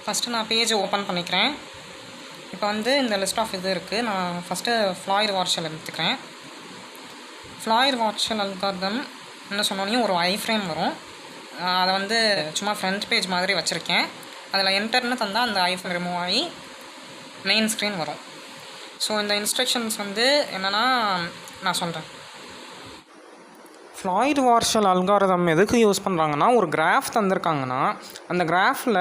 First நான் page open பண்ணிக்கிறேன். இப்போ வந்து இந்த லிஸ்ட் ஆஃப் இது இருக்குது. நான் ஃபஸ்ட்டு ஃப்ளாய்டு வார்ஷல் எடுத்துக்கிறேன். ஃப்ளாய்டு வார்ஷல் அல்காரிதம் என்ன சொன்னோன்னே ஒரு ஐ ஃப்ரேம் வரும். அதை வந்து சும்மா ஃப்ரண்ட் பேஜ் மாதிரி வச்சுருக்கேன். அதில் என்டர்னு தந்தால் அந்த ஐ ஃப்ரேம் ரிமூவ் ஆகி மெயின் ஸ்க்ரீன் வரும். ஸோ இந்த இன்ஸ்ட்ரக்ஷன்ஸ் வந்து என்னென்னா நான் சொல்கிறேன். ஃப்ளாய்டு வார்ஷல் அல்காரிதம் எதுக்கு யூஸ் பண்ணுறாங்கன்னா, ஒரு கிராஃப் தந்திருக்காங்கன்னா அந்த கிராஃபில்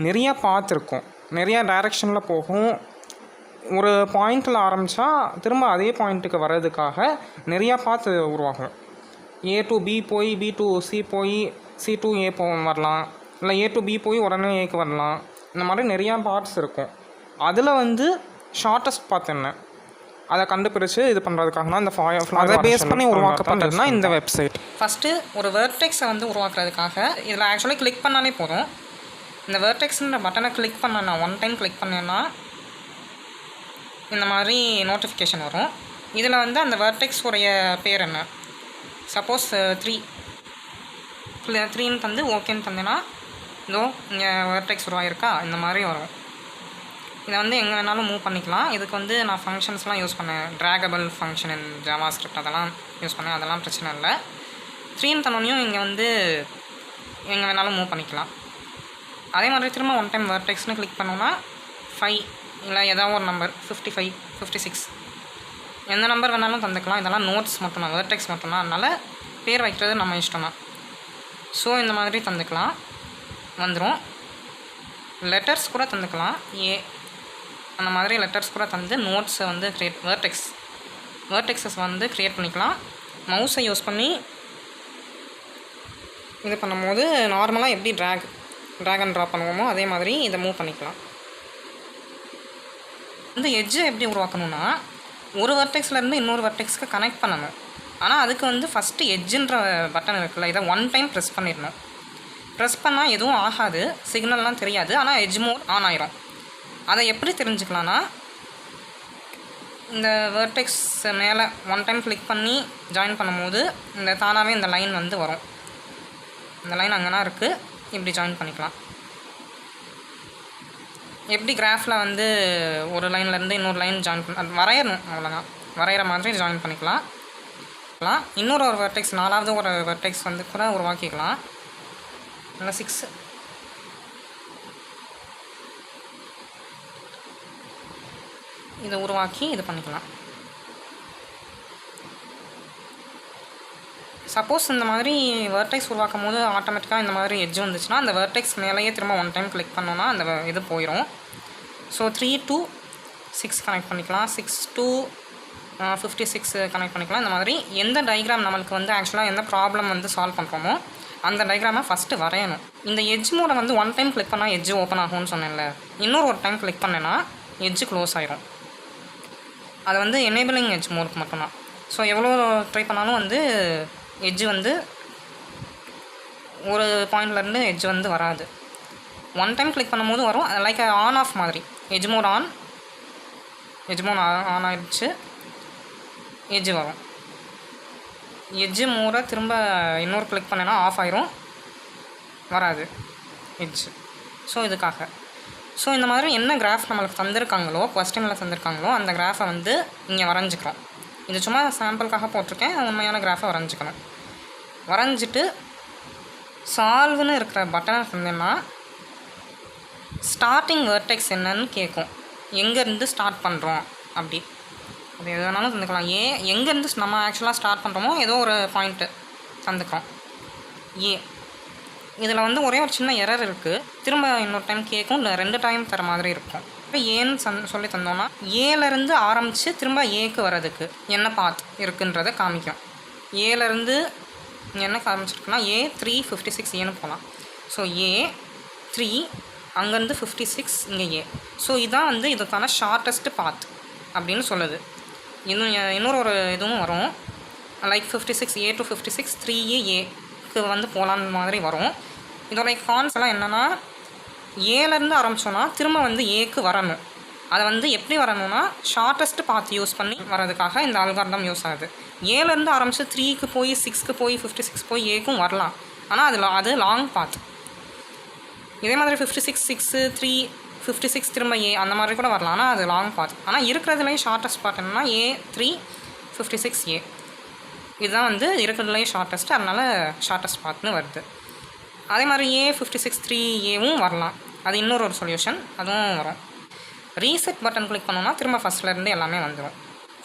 நிறையா பாத் இருக்கும், நிறையா டைரெக்ஷனில் போகும். ஒரு பாயிண்டில் ஆரம்பித்தா திரும்ப அதே பாயிண்ட்டுக்கு வர்றதுக்காக நிறையா பாத் உருவாகும். ஏ டு பி போய் பி டு சி போய் சி டு ஏ வரலாம், இல்லை ஏ டு பி போய் உடனே ஏக்கு வரலாம். இந்த மாதிரி நிறையா பார்ட்ஸ் இருக்கும். அதில் வந்து ஷார்ட்டஸ்ட் பாத் என்ன அதை கண்டுபிடிச்சு இது பண்ணுறதுக்காக இந்த அதை பேஸ் பண்ணி உருவாக்கப்பட்டதுன்னா இந்த வெப்சைட். ஃபஸ்ட்டு ஒரு வெர்டெக்ஸை வந்து உருவாக்குறதுக்காக இதில் ஆக்சுவலி கிளிக் பண்ணாலே போதும். இந்த வெர்டெக்ஸ்ன்ற பட்டனை கிளிக் பண்ணேன்னா ஒன் டைம் கிளிக் பண்ணேன்னா இந்த மாதிரி நோட்டிஃபிகேஷன் வரும். இதில் வந்து அந்த வெர்டெக்ஸ் உடைய பேர் என்ன, சப்போஸ் 3ன்னு தந்து ஓகேன்னு தந்தேன்னா இதோ இங்கே வெர்டெக்ஸ் உருவாயிருக்கா இந்த மாதிரி வரும். இதை வந்து எங்கே வேணாலும் மூவ் பண்ணிக்கலாம். இதுக்கு வந்து நான் ஃபங்க்ஷன்ஸ்லாம் யூஸ் பண்ணேன், ட்ராகபிள் ஃபங்க்ஷன் இன் ஜாவா ஸ்கிரிப்ட் அதெல்லாம் யூஸ் பண்ணேன். அதெல்லாம் பிரச்சனை இல்லை. 3ன்னு தந்தோனையும் இங்கே வந்து எங்கே வேணாலும் மூவ் பண்ணிக்கலாம். அதே மாதிரி திரும்ப ஒன் டைம் வெர்டெக்ஸ்னு கிளிக் பண்ணோன்னா 5 இல்லை ஏதாவது ஒரு நம்பர் 55 56 எந்த நம்பர் வேணாலும் தந்துக்கலாம். இதெல்லாம் நோட்ஸ் மட்டும்தான், வெர்டெக்ஸ் மட்டும்தான். அதனால் பேர் வைக்கிறது நம்ம இஷ்டம் தான். ஸோ இந்த மாதிரி தந்துக்கலாம், வந்துடும். லெட்டர்ஸ் கூட தந்துக்கலாம், ஏ அந்த மாதிரி லெட்டர்ஸ் கூட தந்து நோட்ஸை வந்து வெர்டெக்ஸஸ் வந்து க்ரியேட் பண்ணிக்கலாம். மவுஸை யூஸ் பண்ணி இது பண்ணும்போது நார்மலாக எப்படி ட்ராக் அண்ட் ட்ராப் பண்ணுவோமோ அதே மாதிரி இதை மூவ் பண்ணிக்கலாம். வந்து எட்ஜை எப்படி உருவாக்கணும்னா, ஒரு வெர்டெக்ஸ்லேருந்து இன்னொரு வெர்டெக்ஸ்க்கு கனெக்ட் பண்ணணும். ஆனால் அதுக்கு வந்து ஃபஸ்ட்டு எட்ஜுன்ற பட்டன் இருக்குல்ல, இதை ஒன் டைம் ப்ரெஸ் பண்ணிடணும். ப்ரெஸ் பண்ணால் எதுவும் ஆகாது, சிக்னல்லாம் தெரியாது, ஆனால் எட்ஜ் மோட் ஆன் ஆயிரும். அதை எப்படி தெரிஞ்சுக்கலான்னா, இந்த வெர்டெக்ஸ் மேலே ஒன் டைம் கிளிக் பண்ணி ஜாயின் பண்ணும்போது இந்த தானாகவே இந்த லைன் வந்து வரும். இந்த லைன் அங்கேனா இருக்குது, இப்படி ஜாயின் பண்ணிக்கலாம். எப்படி கிராஃபில் வந்து ஒரு லைன்லேருந்து இன்னொரு லைன் ஜாயின் அது வரையணும், அவ்வளோதான். வரைகிற மாதிரி ஜாயின் பண்ணிக்கலாம். இன்னொரு ஒரு வெர்டெக்ஸ், 4வது ஒரு வெர்டெக்ஸ் வந்து கூட உருவாக்கிக்கலாம். இல்லை 6 இதை உருவாக்கி இது பண்ணிக்கலாம். சப்போஸ் இந்த மாதிரி வெர்டெக்ஸ் உருவாக்கும் போது ஆட்டோமேட்டிக்காக இந்த மாதிரி எட்ஜ் வந்துச்சுன்னா அந்த வெர்டெக்ஸ் மேலேயே திரும்ப ஒன் டைம் கிளிக் பண்ணோன்னா அந்த இது போயிடும். ஸோ 3 to 6 கனெக்ட் பண்ணிக்கலாம், 6 to 56 கனெக்ட் பண்ணிக்கலாம். இந்த மாதிரி எந்த டயக்ராம் நம்மளுக்கு வந்து ஆக்சுவலாக எந்த ப்ராப்ளம் வந்து சால்வ் பண்ணுறோமோ அந்த டயக்ராமை ஃபஸ்ட்டு வரையணும். இந்த எட்ஜ் மோடை வந்து ஒன் டைம் கிளிக் பண்ணால் எட்ஜ் ஓப்பன் ஆகும்னு சொன்னேன்ல, ஒரு டைம் கிளிக் பண்ணேன்னா எட்ஜ் க்ளோஸ் ஆகிரும். அது வந்து எனேபிளிங் எட்ஜ் மோடுக்கு மட்டும்தான். ஸோ எவ்வளோ ட்ரை பண்ணாலும் வந்து எட்ஜ் வந்து ஒரு பாயிண்ட்லேருந்து எட்ஜ் வந்து வராது. ஒன் டைம் கிளிக் பண்ணும்போது வரும், லைக் ஆன் ஆஃப் மாதிரி. எட்ஜ் மோட் ஆன் ஆயிடுச்சு, எட்ஜ் வரும். எட்ஜு மோடை திரும்ப இன்னொரு கிளிக் பண்ணேன்னா ஆஃப் ஆயிரும், வராது எட்ஜ். ஸோ இதுக்காக இந்த மாதிரி என்ன கிராஃப் நம்மளுக்கு தந்திருக்காங்களோ, கொஸ்டினில் தந்திருக்காங்களோ அந்த கிராஃபை வந்து இங்கே வரைஞ்சிக்கிறோம். இது சும்மா சாம்பிளுக்காக போட்டிருக்கேன், உண்மையான கிராஃபை வரைஞ்சிக்கணும். வரைஞ்சிட்டு சால்வ்னு இருக்கிற பட்டனை தந்தேன்னா ஸ்டார்டிங் வெர்டெக்ஸ் என்னன்னு கேட்கும், எங்கேருந்து ஸ்டார்ட் பண்ணுறோம் அப்படி. அது எது வேணாலும் தந்துக்கலாம். எங்கேருந்து நம்ம ஆக்சுவலாக ஸ்டார்ட் பண்ணுறோமோ ஏதோ ஒரு பாயிண்ட்டு தந்துக்கிறோம். இதில் வந்து ஒரே ஒரு சின்ன எரர் இருக்குது, திரும்ப இன்னொரு டைம் கேட்கும், இல்லை 2 டைம் தர மாதிரி இருக்கும். இப்போ ஏன்னு சொல்லி தந்தோன்னா ஏலேருந்து ஆரம்பித்து திரும்ப ஏக்கு வர்றதுக்கு என்ன பாத் இருக்குன்றதை காமிக்கும். ஏலேருந்து என்ன காமிச்சிருக்குன்னா A 3 56 ஏன்னு போகலாம். ஸோ A 3 அங்கேருந்து 56 இங்கே A. ஸோ இதான் வந்து இதுக்கான ஷார்ட்டஸ்ட்டு பாத் அப்படின்னு சொல்லுது. இன்னொரு இதுவும் வரும், லைக் 56 A to 56 3A ஏக்கு வந்து போகலான்னு மாதிரி வரும். இதோடைய கான்ஸ் எல்லாம் என்னென்னா, ஏலேருந்து ஆரம்பித்தோன்னா திரும்ப வந்து ஏக்கு வரணும். அதை வந்து எப்படி வரணும்னா ஷார்ட்டஸ்ட் பாத் யூஸ் பண்ணி வரதுக்காக இந்த அல்காரிதம் யூஸ் ஆகுது. ஏலேருந்து ஆரம்பித்து 3க்கு போய் 6க்கு போய் 56 போய் ஏக்கும் வரலாம், ஆனால் அது லாங் பாத். இதே மாதிரி 56 6 3 56 திரும்ப ஏ அந்த மாதிரி கூட வரலாம். ஆனால் அது லாங் பாத். ஆனால் இருக்கிறதுலேயே ஷார்ட்டஸ்ட் பாத் என்னன்னா A3 56A. இதுதான் வந்து இருக்கிறதுலேயே ஷார்ட்டஸ்ட், அதனால் ஷார்ட்டஸ்ட் பாத்னு வருது. அதே மாதிரி A56 3Aவும் வரலாம். அது இன்னொரு ஒரு சொல்யூஷன், அதுவும் வரும். ரீசெட் பட்டன் கிளிக் பண்ணோன்னா திரும்ப ஃபஸ்ட்லேருந்து எல்லாமே வந்துடும்,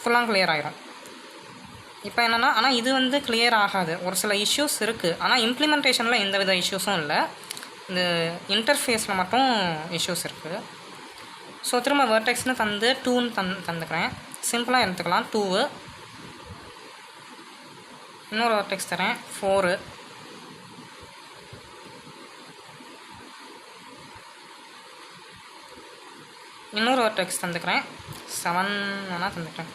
ஃபுல்லாக கிளியர் ஆகிரும். இப்போ என்னென்னா, ஆனால் இது வந்து கிளியர் ஆகாது, ஒரு சில இஷ்யூஸ் இருக்குது. ஆனால் இம்ப்ளிமெண்டேஷனில் எந்த வித இஷ்யூஸும் இல்லை, இந்த இன்டர்ஃபேஸில் மட்டும் இஷ்யூஸ் இருக்குது. ஸோ திரும்ப வெர்டெக்ஸ்னு தந்து 2ன்னு தந்துக்கிறேன். சிம்பிளாக எடுத்துக்கலாம். 2 இன்னொரு வெர்டெக்ஸ் தரேன் 4. இன்னொரு வெர்டெக்ஸ் தந்துக்கிறேன் 7 வேணால் தந்துக்கிறேன்.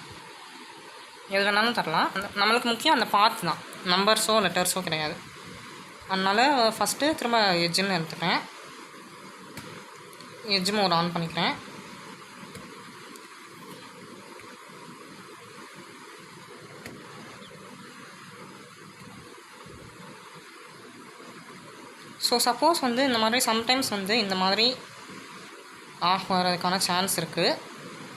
எது வேணாலும் தரலாம். நம்மளுக்கு முக்கியம் அந்த பாத் தான், நம்பர்ஸோ லெட்டர்ஸோ கிடையாது. அதனால் ஃபஸ்ட்டு திரும்ப எட்ஜுன்னு எடுத்துக்கிறேன். எட்ஜ் மோட் ஆன் பண்ணிக்கிறேன். ஸோ சப்போஸ் வந்து இந்த மாதிரி சம்டைம்ஸ் வந்து இந்த மாதிரி ஆஃப் வர்றதுக்கான சான்ஸ் இருக்குது.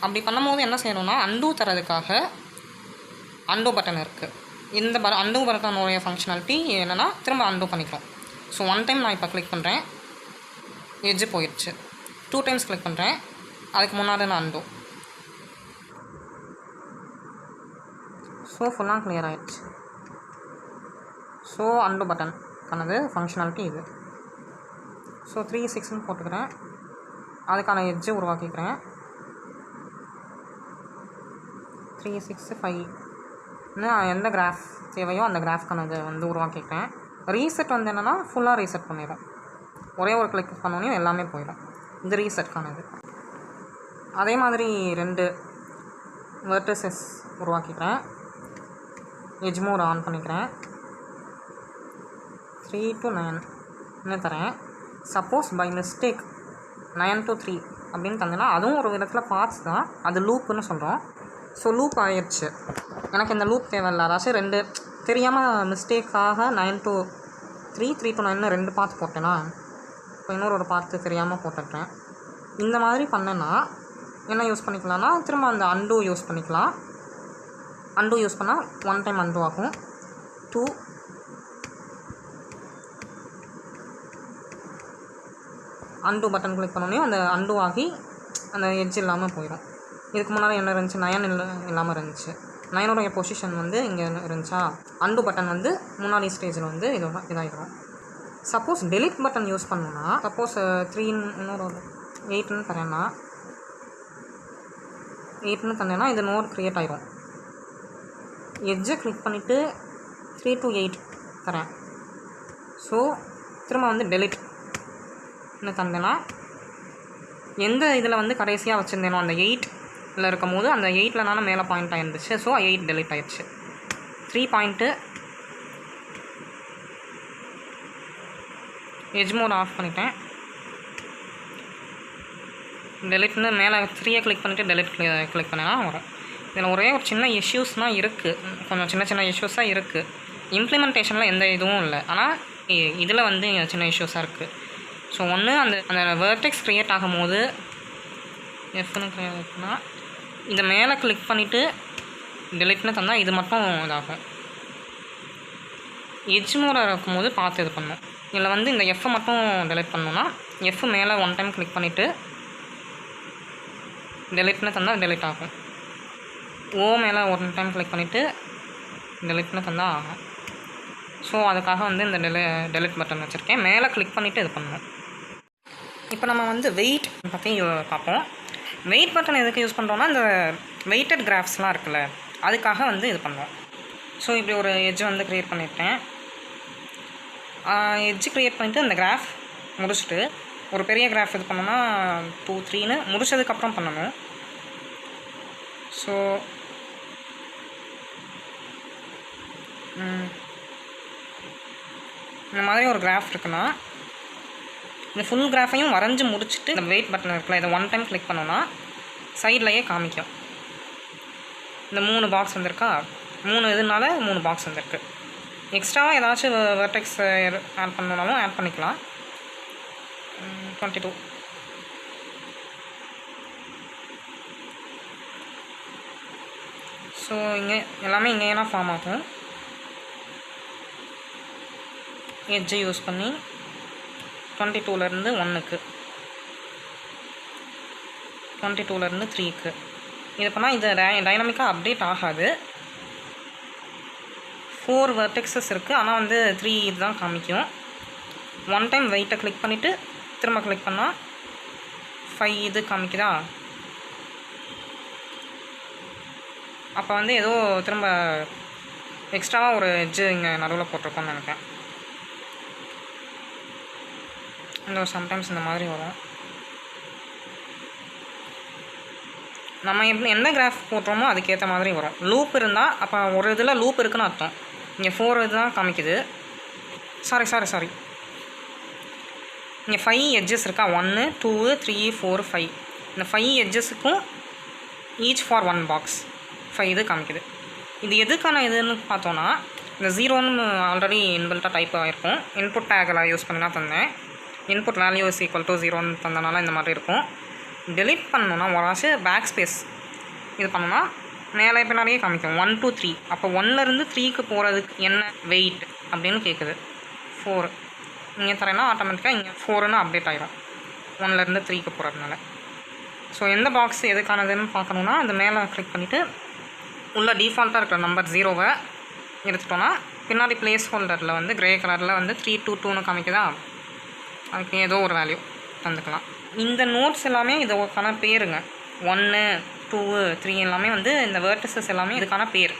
அப்படி பண்ணும்போது என்ன செய்யணும்னா, அண்டூ தரதுக்காக அண்டூ பட்டன் இருக்குது. இந்த அண்டூ பட்டனுடைய ஃபங்க்ஷனாலிட்டி என்னென்னா திரும்ப அண்டூ பண்ணிக்கிறோம். ஸோ 1 டைம் நான் இப்போ கிளிக் பண்ணுறேன், எட்ஜு போயிடுச்சு. 2 டைம்ஸ் கிளிக் பண்ணுறேன், அதுக்கு முன்னாடி நான் அண்டூ. ஸோ ஃபுல்லாக கிளியர் ஆகிடுச்சு. ஸோ அண்டூ பட்டன் பண்ணது ஃபங்க்ஷனாலிட்டி இது. ஸோ 3 6ன்னு போட்டுக்கிறேன், அதுக்கான எட்ஜு உருவாக்கிக்கிறேன். 3 6 5 எந்த கிராஃப் தேவையோ அந்த கிராஃப்க்கான இதை வந்து உருவாக்கிக்கிறேன். ரீசெட் வந்து என்னென்னா ஃபுல்லாக ரீசெட் பண்ணிடும், ஒரே ஒரு கிளிக் பண்ணோன்னே எல்லாமே போயிடும். இது ரீசெட்கானது. அதே மாதிரி 2 வெர்டிசஸ் உருவாக்கிக்கிறேன். எட்ஜ் மோட் ஆன் பண்ணிக்கிறேன். 3 to 9ன்னு தரேன். சப்போஸ் பை மிஸ்டேக் 9 to 3 அப்படின்னு தந்தேன்னா அதுவும் ஒரு விதத்தில் பார்ட்ஸ் தான், அது லூப்புன்னு சொல்கிறோம். ஸோ லூப் ஆயிடுச்சு, எனக்கு இந்த லூப் தேவையில்லை. அதாச்சும் 2 தெரியாமல் மிஸ்டேக்காக 9 to 3 3 to 9ன்னு 2 பார்த்து போட்டேன்னா, இப்போ இன்னொரு பார்த்து தெரியாமல் போட்டுட்டேன். இந்த மாதிரி பண்ணேன்னா என்ன யூஸ் பண்ணிக்கலாம்னா, திரும்ப அந்த அண்டூ யூஸ் பண்ணிக்கலாம். அண்டூ யூஸ் பண்ணால் 1 டைம் அண்டூ ஆகும். 2 அண்டூ பட்டன் கிளிக் பண்ணோன்னே அந்த அண்டூ ஆகி அந்த எட்ஜ் இல்லாமல் போயிடும். இதுக்கு முன்னாடி என்ன இருந்துச்சு, 9 இல்லாமல் இருந்துச்சு. 9ஓடைய பொசிஷன் வந்து இங்கே இருந்துச்சா, அண்டூ பட்டன் வந்து முன்னாடி ஸ்டேஜில் வந்து இதாகிடும். சப்போஸ் டெலிட் பட்டன் யூஸ் பண்ணணுன்னா, சப்போஸ் 3 இன்னொரு 8ன்னு தரேன்னா, 8ன்னு தந்தேன்னா இது நோட் க்ரியேட் ஆகிரும். எட்ஜை கிளிக் பண்ணிவிட்டு 3 to 8 தரேன். ஸோ திரும்ப வந்து டெலிட்னு தந்தேன்னா, எந்த இதில் வந்து கடைசியாக வச்சுருந்தேனோ அந்த 8ல் இருக்கும் போது அந்த 8ல் நானும் மேலே பாயிண்ட் ஆகிருந்துச்சு. ஸோ 8 டெலிட் ஆகிடுச்சு. 3 பாயிண்ட்டு எட்ஜ் மோட் ஆஃப் பண்ணிட்டேன். டெலிட்னு மேலே 3 கிளிக் பண்ணிவிட்டு டெலிட் கிளிக் பண்ணேன்னா வரும். இதில் ஒரே ஒரு சின்ன இஷ்யூஸ்னால் இருக்குது, கொஞ்சம் சின்ன சின்ன இஷ்யூஸாக இருக்குது. இம்ப்ளிமெண்டேஷனில் எந்த இதுவும் இல்லை, ஆனால் இதில் வந்து சின்ன இஷ்யூஸாக இருக்குது. ஸோ ஒன்று அந்த வெர்டெக்ஸ் க்ரியேட் ஆகும்போது எஃப்னு க்ரியேட்னா இதை மேலே கிளிக் பண்ணிவிட்டு டெலிட்னு தந்தால் இது மட்டும் இதாகும். எட்ஜ் மோடாக இருக்கும்போது பார்த்து இது பண்ணணும். இதில் வந்து இந்த எஃப்பை மட்டும் டெலிட் பண்ணணுன்னா எஃப் மேலே 1 டைம் கிளிக் பண்ணிவிட்டு டெலிட்னு தந்தால் டெலிட் ஆகும். ஓ மேலே 1 டைம் கிளிக் பண்ணிவிட்டு டெலிட்னு தந்தால் ஆகும். ஸோ அதுக்காக வந்து இந்த டெலிட் பட்டன் வச்சுருக்கேன். மேலே கிளிக் பண்ணிவிட்டு இது பண்ணணும். இப்போ நம்ம வந்து வெயிட் பற்றி பார்ப்போம். வெயிட் பட்டன் எதுக்கு யூஸ் பண்ணுறோன்னா, இந்த வெயிட்டட் கிராஃப்ஸ்லாம் இருக்குல்ல, அதுக்காக வந்து இது பண்ணுவோம். ஸோ இப்படி ஒரு எட்ஜ் வந்து க்ரியேட் பண்ணியிருக்கேன். எட்ஜ் க்ரியேட் பண்ணிவிட்டு இந்த கிராஃப் முடிச்சுட்டு ஒரு பெரிய கிராஃப் இது பண்ணோன்னா 2 3ன்னு முடிச்சதுக்கப்புறம் பண்ணணும். ஸோ இந்த மாதிரி ஒரு கிராஃப் இருக்குன்னா, இந்த ஃபுல் கிராஃபையும் வரைஞ்சி முடிச்சுட்டு இந்த வெயிட் பட்டன் இருக்குல்ல, இதை 1 டைம் கிளிக் பண்ணோன்னா சைட்லையே காமிக்கும். இந்த 3 பாக்ஸ் வந்திருக்கா, 3 இதனால 3 பாக்ஸ் வந்திருக்கு. எக்ஸ்ட்ராவாக ஏதாச்சும் வெர்டெக்ஸ் ஆட் பண்ணணுனாலும் ஆட் பண்ணிக்கலாம். 22. ஸோ இங்கே எல்லாமே இங்கே தான் ஃபார்ம் ஆகும். எட்ஜை யூஸ் பண்ணி 22லேருந்து 1க்கு, 22லேருந்து 3க்கு இது பண்ணால் இது டைனமிக்காக அப்டேட் ஆகாது. 4 வெர்டெக்ஸஸ் இருக்குது, ஆனால் வந்து 3 இதுதான் காமிக்கும். 1 டைம் வெயிட்டை கிளிக் பண்ணிவிட்டு திரும்ப கிளிக் பண்ணால் 5 இது காமிக்குதா. அப்போ வந்து ஏதோ திரும்ப எக்ஸ்ட்ராவாக ஒரு எட்ஜு இங்கே நடுவில் போட்டிருக்கோன்னு நினைக்கிறேன். இந்த சம்டைம்ஸ் இந்த மாதிரி வரும். நம்ம எந்த கிராஃப் போட்டோமோ அதுக்கேற்ற மாதிரி வரும். லூப் இருந்தால் அப்போ ஒரு இதில் லூப் இருக்குன்னு அர்த்தம். இங்கே 4 இது தான் காமிக்குது. சாரி இங்கே 5 எட்ஜஸ் இருக்கா. 1 2 3 4 5. இந்த 5 எட்ஜஸுக்கும் ஈச் ஃபார் 1 பாக்ஸ் 5 இது காமிக்குது. இது எதுக்கான இதுன்னு பார்த்தோன்னா, இந்த 0ன்னு ஆல்ரெடி இன்பில்ட்டாக டைப் ஆகிருக்கும். இன்புட் டேக்கில் யூஸ் பண்ணி தான் தந்தேன். Input value is equal to 0ன்னு தந்தனால இந்த மாதிரி இருக்கும். டெலிட் பண்ணணுன்னா ஒராச்சும் பேக் ஸ்பேஸ் இது பண்ணோன்னா மேலே பின்னாடியே காமிக்கும் 1 2 3. அப்போ 1லேருந்து 3க்கு போகிறதுக்கு என்ன வெயிட் அப்படின்னு கேட்குது. 4 இங்கே தரேன்னா ஆட்டோமேட்டிக்காக இங்கே 4ன்னு அப்டேட் ஆகிடும் 1லேருந்து 3க்கு போகிறதுனால. ஸோ எந்த பாக்ஸ் எதுக்கானதுன்னு பார்க்கணுன்னா அந்த மேலே கிளிக் பண்ணிவிட்டு உள்ள டிஃபால்ட்டாக இருக்கிற நம்பர் 0வை எடுத்துட்டோன்னா பின்னாடி பிளேஸ் ஹோல்டரில் வந்து க்ரே கலரில் வந்து 3 2 2ன்னு காமிக்குதா. அதுக்கு ஏதோ ஒரு வேல்யூ தந்துக்கலாம். இந்த நோட்ஸ் எல்லாமே இதுக்கான பேருங்க. 1 2 3 எல்லாமே வந்து இந்த வேர்டிசஸ் எல்லாமே இதுக்கான பேர்.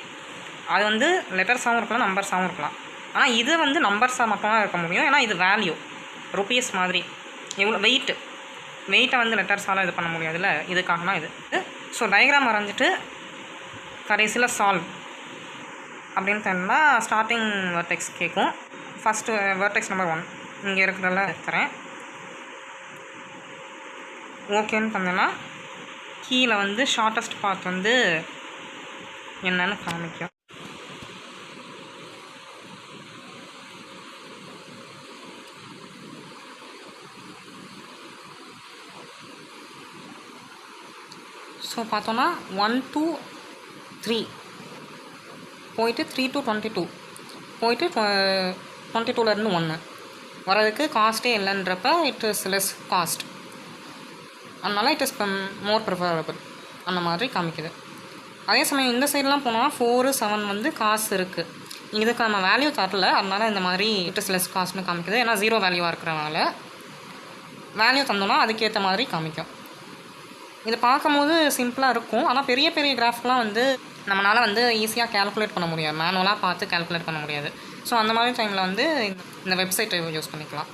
அது வந்து லெட்டர்ஸாகவும் இருக்கலாம், நம்பர்ஸாகவும் இருக்கலாம். ஆனால் இது வந்து நம்பர்ஸாக மட்டும்தான் இருக்க முடியும். ஏன்னா இது வேல்யூ ருபீஸ் மாதிரி. எவ்வளோ வெயிட்டை வந்து லெட்டர்ஸால் இது பண்ண முடியாதுல்ல, இதுக்காகனா இது. ஸோ டயக்ராம் வரைஞ்சிட்டு கடைசியில் சால்வ் அப்படின்னு தந்தா ஸ்டார்டிங் வெர்டெக்ஸ் கேட்கும். ஃபஸ்ட்டு வெர்டெக்ஸ் நம்பர் 1 இங்கே இருக்கிறதெல்லாம் தரேன். ஓகேன்னு தந்தேன்னா கீழே வந்து ஷார்ட்டஸ்ட் பாத் வந்து என்னன்னு காமிக்கும். ஸோ பார்த்தோன்னா 1 2 3 போயிட்டு 3 to 22 போயிட்டு 22லேருந்து 1 வரதுக்கு காஸ்ட்டே இல்லைன்றப்ப இட் இஸ் லெஸ் காஸ்ட். அதனால் இட் இஸ் மோர் ப்ரிஃபரபிள் அந்த மாதிரி காமிக்குது. அதே சமயம் இந்த சைட்லாம் போனால் 4 7 வந்து காசு இருக்குது. இதுக்கு நம்ம வேல்யூ தரல, அதனால் இந்த மாதிரி இட் இஸ் லெஸ் காஸ்ட்னு காமிக்குது. ஏன்னா 0 வேல்யூவாக இருக்கிறனால வேல்யூ தந்தோன்னா அதுக்கேற்ற மாதிரி காமிக்கும். இது பார்க்கும்போது சிம்பிளாக இருக்கும். ஆனால் பெரிய பெரிய கிராஃப்லாம் வந்து நம்மளால் வந்து ஈஸியாக கேல்குலேட் பண்ண முடியாது, மேனுவலாக பார்த்து கேல்குலேட் பண்ண முடியாது. ஸோ அந்த மாதிரி டைமில் வந்து இந்த வெப்சைட்டை யூஸ் பண்ணிக்கலாம்.